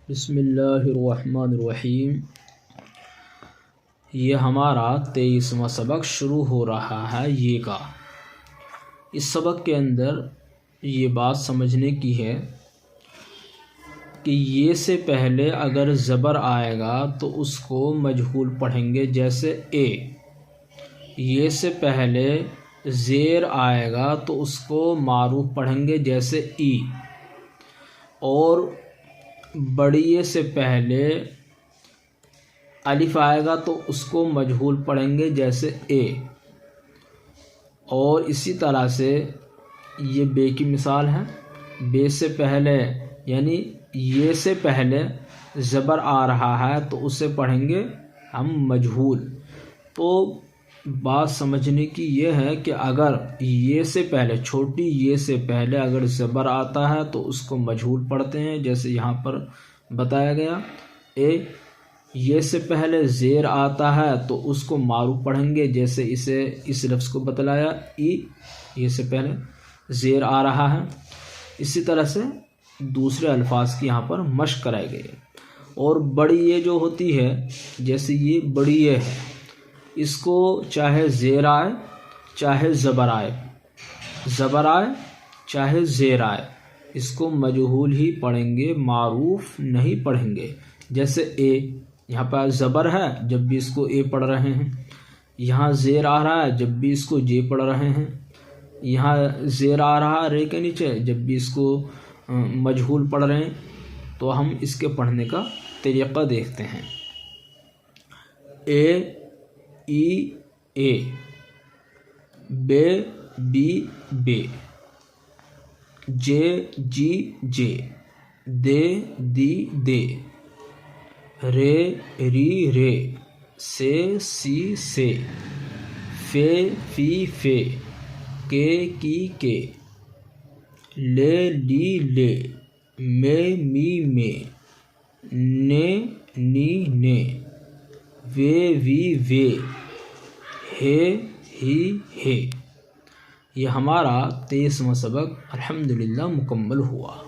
बिस्मिल्लाहिर्रहमानिर्रहीम। ये हमारा 23वां सबक शुरू हो रहा है ये का। इस सबक के अंदर ये बात समझने की है कि ये से पहले अगर ज़बर आएगा तो उसको मजहूल पढ़ेंगे, जैसे ए। ये से पहले ज़ेर आएगा तो उसको मारूफ पढ़ेंगे, जैसे ई। और बड़िए से पहले अलिफ आएगा तो उसको मजहूल पढ़ेंगे, जैसे ए। और इसी तरह से ये बे की मिसाल है। बे से पहले यानी ये से पहले ज़बर आ रहा है तो उसे पढ़ेंगे हम मजहूल। तो बात समझने की ये है कि अगर ये से पहले, छोटी ये से पहले अगर ज़बर आता है तो उसको मजहूल पढ़ते हैं, जैसे यहाँ पर बताया गया। ए ये से पहले ज़ेर आता है तो उसको मारूफ पढ़ेंगे, जैसे इसे इस लफ्ज़ को बतलाया ई। ये से पहले ज़ेर आ रहा है। इसी तरह से दूसरे अल्फाज की यहाँ पर मशक कराई गई है। और बड़ी ये जो होती है, जैसे ये बड़ी ये है, इसको चाहे ज़ेर आए चाहे ज़बर आए, ज़बर आए चाहे ज़ेर आए, इसको मजहूल ही पढ़ेंगे, मारूफ नहीं पढ़ेंगे। जैसे ए, यहाँ पर ज़बर है जब भी इसको ए पढ़ रहे हैं, यहाँ ज़ेर आ रहा है जब भी इसको जे पढ़ रहे हैं, यहाँ ज़ेर आ रहा है रे के नीचे जब भी इसको मजहूल पढ़ रहे हैं। तो हम इसके पढ़ने का तरीक़ा देखते हैं। ए ई ए, बे बी बे, जे जी जे, दे दी दे, रे री रे, से सी से, फे फी फे, के की के, ले ली ले, मे मी मे, ने नी ने, वे वी वे, हे ही हे। ये हमारा 23वां सबक अल्हम्दुलिल्लाह मुकम्मल हुआ।